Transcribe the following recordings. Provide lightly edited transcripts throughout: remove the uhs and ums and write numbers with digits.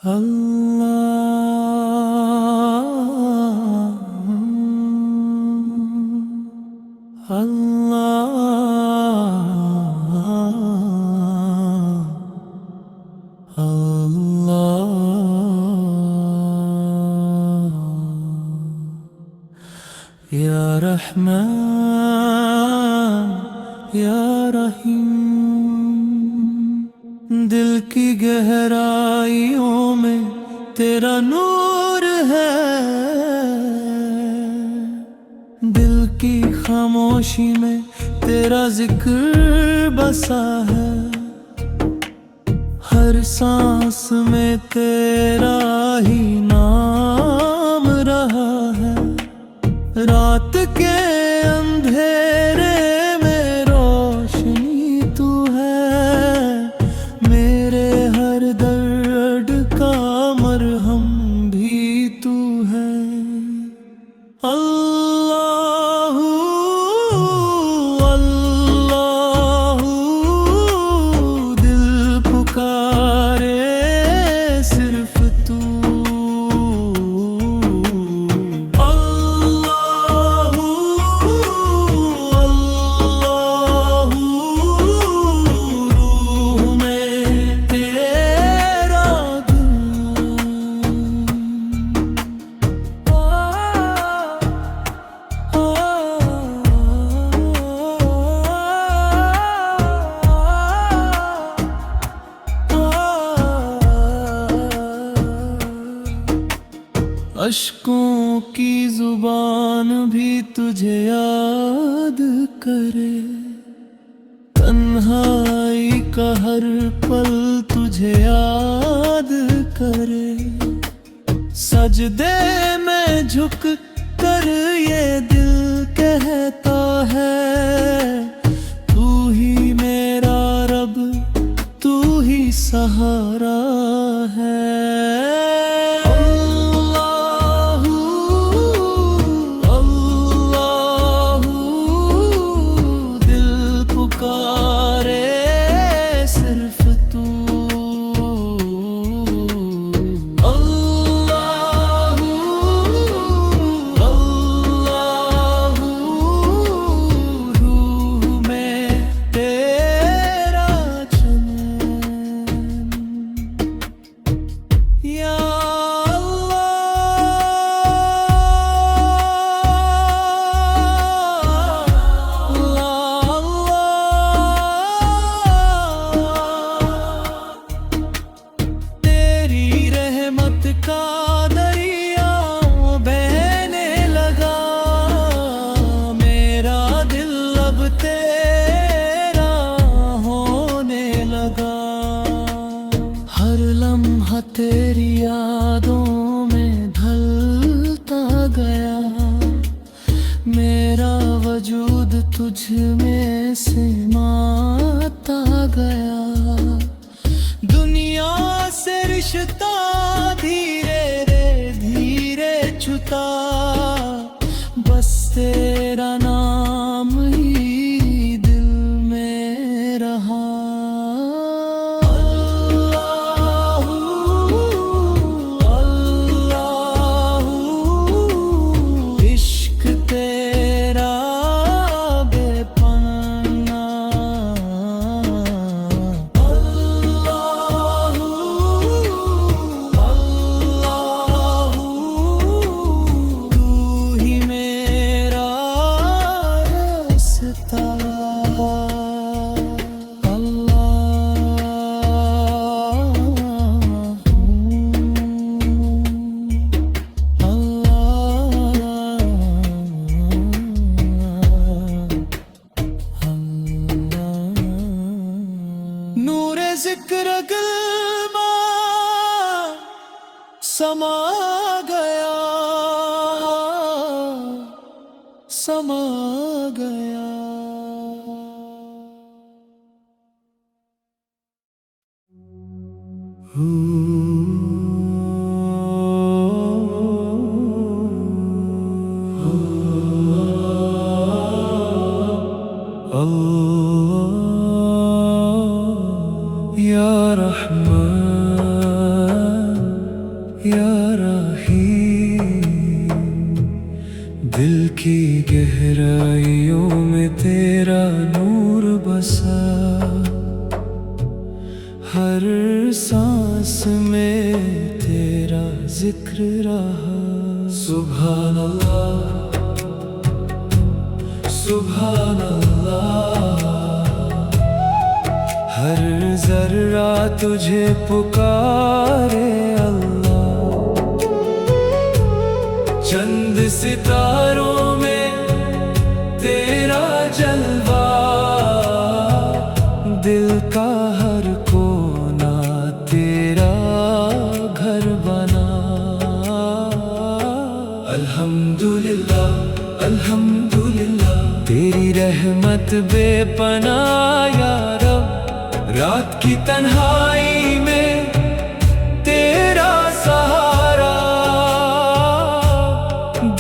अल्लाह अल्लाह अल्लाह या रहमान या रहीम। दिल की गहराइयों में तेरा नूर है, दिल की खामोशी में तेरा जिक्र बसा है। हर सांस में तेरा ही नाम रहा है। रात के अंधेरे में रोशनी तू है, मेरे हर दर्द का मरहम भी तू है। अल्लाहू अल्लाहू दिल पुकारे सिर्फ तू। अल्लाहू अल्लाहू रूह में तेरा अश्कों की जुबान भी तुझे याद करे, तन्हाई का हर पल तुझे याद करे। सजदे में झुक कर ये दिल कहता है, तू ही मेरा रब, तू ही सहारा है। तेरी यादों में ढलता गया, मेरा वजूद तुझ में समाता गया। दुनिया से रिश्ता धीरे धीरे छूटा, बस तेरा नाम ही दिल में रहा। नूरे जिक्र गिल्मा समा गया, समा गया। अल्लाह या रहमान या राही, दिल की गहराइयों में तेरा नूर बसा, हर सांस में तेरा जिक्र रहा। सुभान अल्लाह, सुभान अल्लाह, हर जर्रा तुझे पुकारे अल्लाह। चंद सितारों में तेरा जलवा, दिल का हर कोना तेरा घर बना। अल्हम्दुलिल्लाह, अल्हम्दुलिल्लाह, तेरी रहमत बेपनाह या रब। रात की तन्हाई में तेरा सहारा,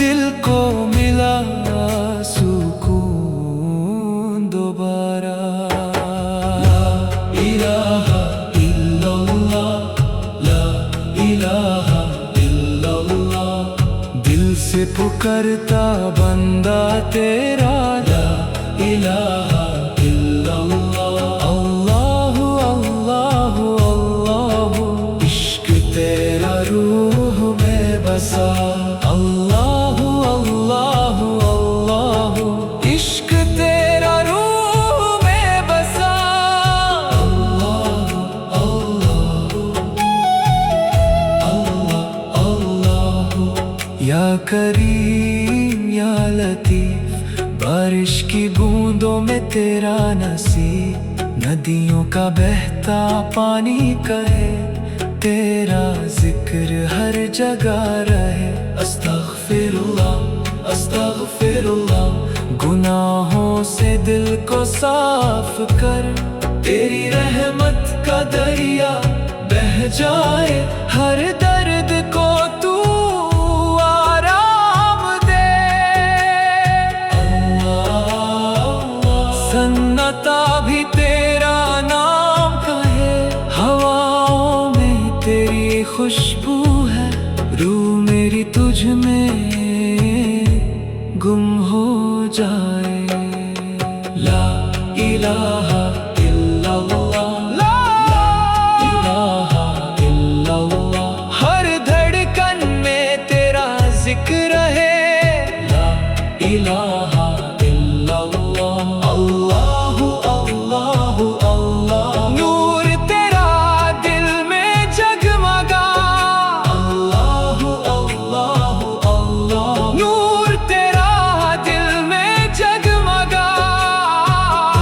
दिल को मिला सुकून दोबारा। ला इलाहा इल्लल्लाह, ला इलाहा इल्लल्लाह, दिल से पुकारता बंदा तेरा। ला इलाहा इल्लल्लाह, अल्लाहु अल्लाहु अल्लाहु, इश्क तेरा रूह में बसा। अल्लाहु अल्लाहु अल्लाहु, इश्क तेरा रूह में बसा। अल्लाहु अल्लाहु अल्लाह अल्लाहु, या करीम या लतीफ, बारिश की बूंदों में तेरा नसीब। नदियों का बहता पानी कहे तेरा जिक्र हर जगह रहे। अस्तगफिरुल्लाह, अस्तगफिरुल्लाह, गुनाहों से दिल को साफ कर, तेरी रहमत का दरिया बह जाए। हर दर्द को तू आराम दे। सन्नता भी तेरा नाम कहे, हवाओं में तेरी खुशबू है। रूह मेरी तुझ में गुम हो जाए। ला इलाहा इल्लल्लाह, ला इलाहा इल्लल्लाह, हर धड़कन में तेरा जिक्र है। ला इलाहा इल्लल्लाह, अल्लाहु अल्लाहु अल्लाह, नूर तेरा दिल में जगमगा। अल्लाहु अल्लाहु अल्लाह, नूर तेरा दिल में जगमगा।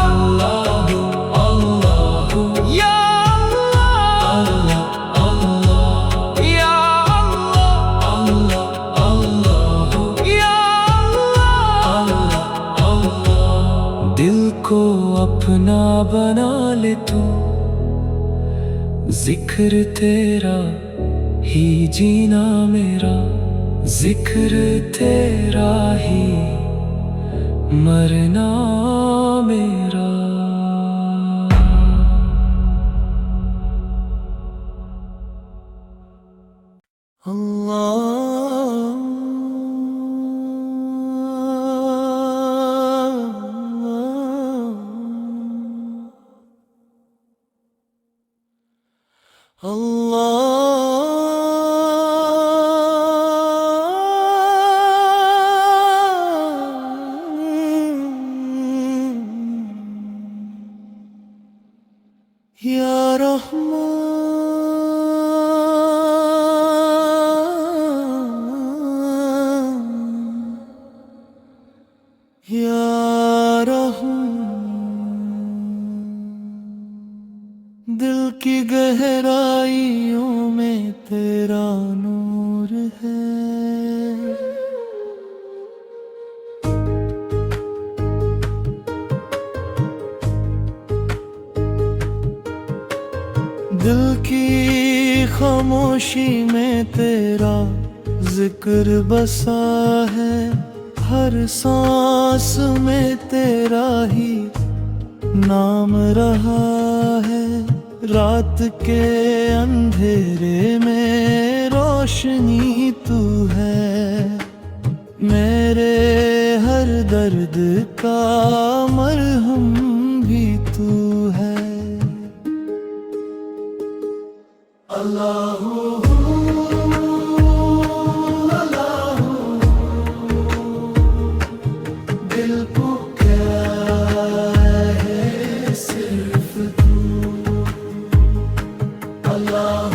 अल्लाहु अल्लाहु, या अल्लाह अल्लाह, या अल्लाह अल्लाहु, या अल्लाह अल्लाह। दिल को अपना बना ले तू, जिक्र तेरा ही जीना मेरा। जिक्र तेरा ही मरना मेरा। या रहमान, या रहमान, दिल की गहराइयों में तेरा नूर है। दिल की खामोशी में तेरा जिक्र बसा है। हर सांस में तेरा ही नाम रहा है। रात के अंधेरे में रोशनी रोशनी तू है, मेरे हर दर्द का मरहम भी तू है। अल्लाह दिल को क्या है सिर्फ तू, अल्लाह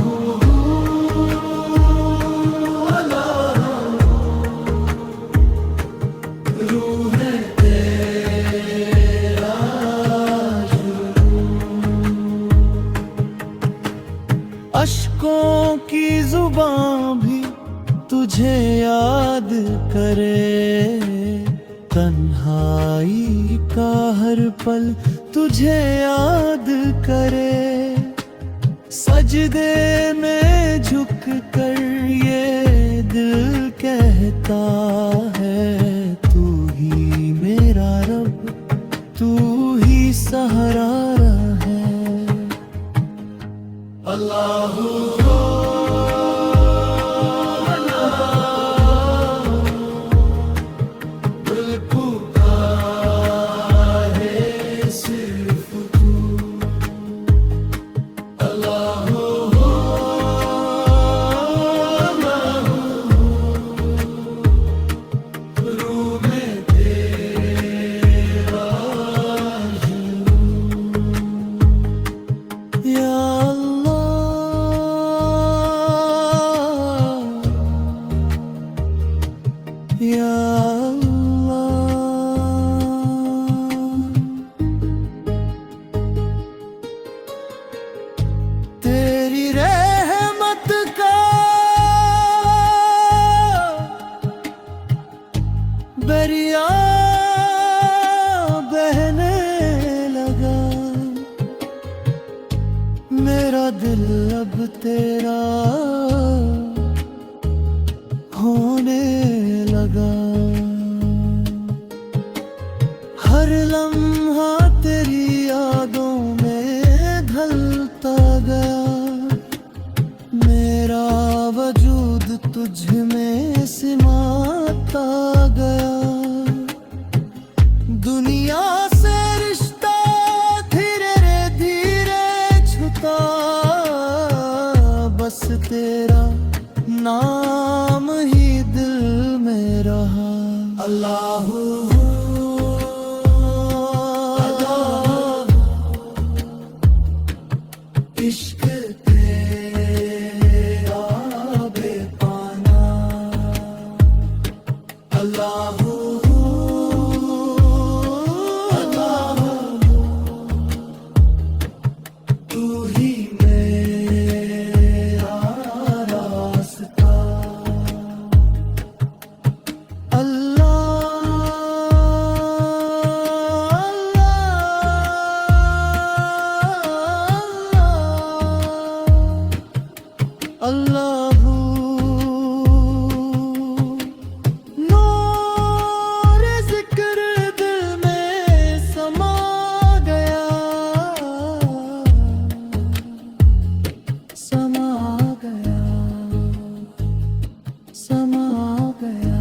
रूह है तेरा अश्कों की जुबान भी तुझे याद करे, तन्हाई का हर पल तुझे याद करे। सजदे में झुक कर ये दिल कहता है, तू ही मेरा रब, तू ही सहारा है। अल्लाह तेरी रहमत का दरिया बहने लगा, मेरा दिल अब तेरा होने लगा। हर लम्हा तेरी यादों में ढलता गया, मेरा वजूद तुझ में सिमाता गया। दुनिया से रिश्ता धीरे धीरे छूटा, बस तेरा नाम ही दिल में रहा। अल्लाह इश्क तेरा बेपाना, अल्लाह तू ही मेरा रास्ता। अल्लाह नूर ज़िक्र दिल में समा गया, समा गया, समा गया।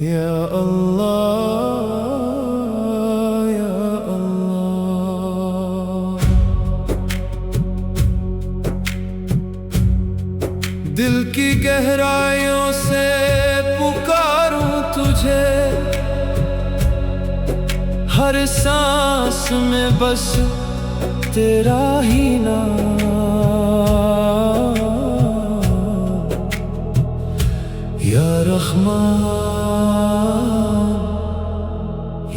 या अल्लाह या अल्लाह, दिल की गहराइयों से पुकारूं तुझे, हर सांस में बस तेरा ही नाम। या रहमान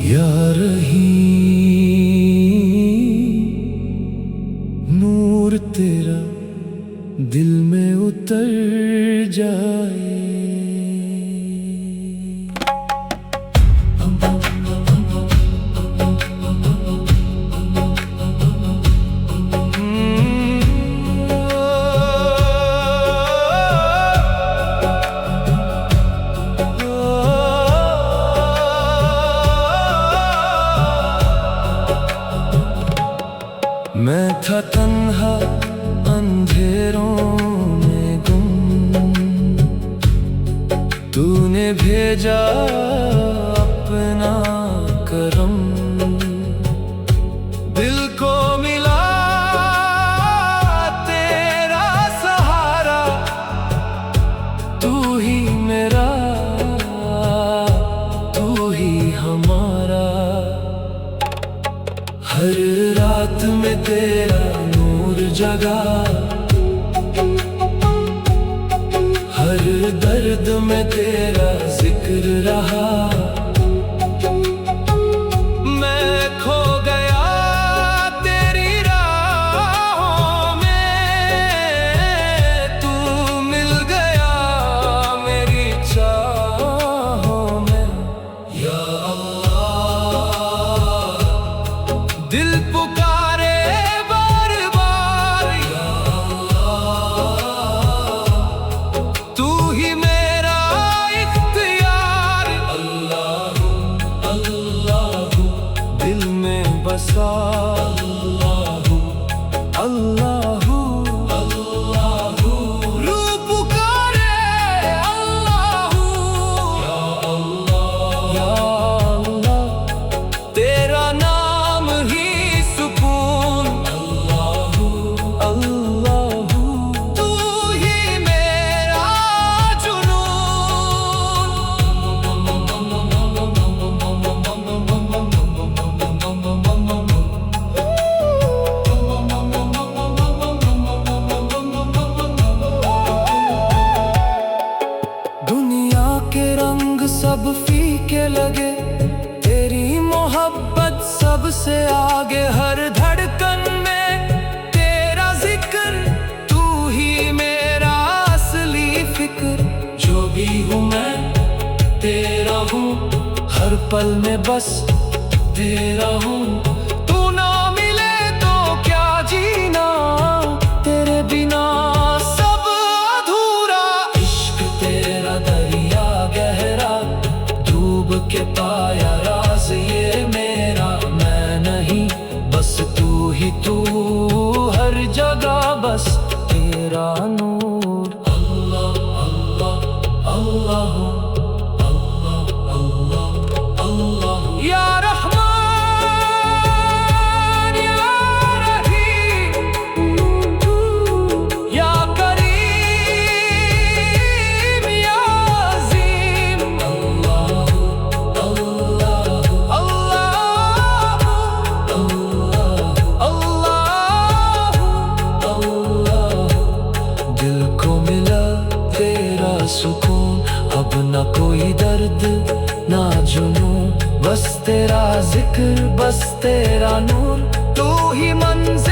या रहीम, नूर तेरा दिल में उतर जाए। मैं था तन्हा अंधेरों में गुम, तूने भेजा अपना करम। दिल को मिला तेरा सहारा, तू ही मेरा, तू ही हमारा। हर रात में तेरा नूर जगा, हर दर्द में तेरा जिक्र रहा। मैं खो गया तेरी राहों में, तू मिल गया मेरी चाहों में। या अल्लाह दिल पुकारे बार बार, या अल्लाह तू ही मेरा इख्तियार। अल्लाहू अल्लाहू दिल में बसा, अल्लाहू अल्लाहू अल्लाहू रूह पुकारे अल्लाहू। या अल्लाह या अल्लाह तेरा नाम ही सुकून। अल्लाहू अल्लाहू तू ही मेरा जुनून। दुनिया के रंग सब फीके लगे, तेरी मोहब्बत सबसे आगे। हर धड़कन में तेरा जिक्र, तू ही मेरा असली फिक्र। जो भी हूँ मैं तेरा हूँ, हर पल में बस तेरा हूँ। तू ना मिले तो क्या जीना, तेरे बिना सब अधूरा। इश्क तेरा दरिया गहरा, डूब के पाया राज ये मेरा। मैं नहीं बस तू ही तू, हर जगह बस तेरा नूर। अल्लाह अल्लाह अल्लाह अल्लाह अल्लाह अल्लाह। या रहमान या रहीम, या करीम या अज़ीम। अल्लाहू अल्लाहू अल्लाहू अल्लाहू अल्लाहू। दिल को मिला तेरा सुकून, अब ना कोई दर्द ना जुनून। बस तेरा जिक्र, बस तेरा नूर, तू ही मंज़िल।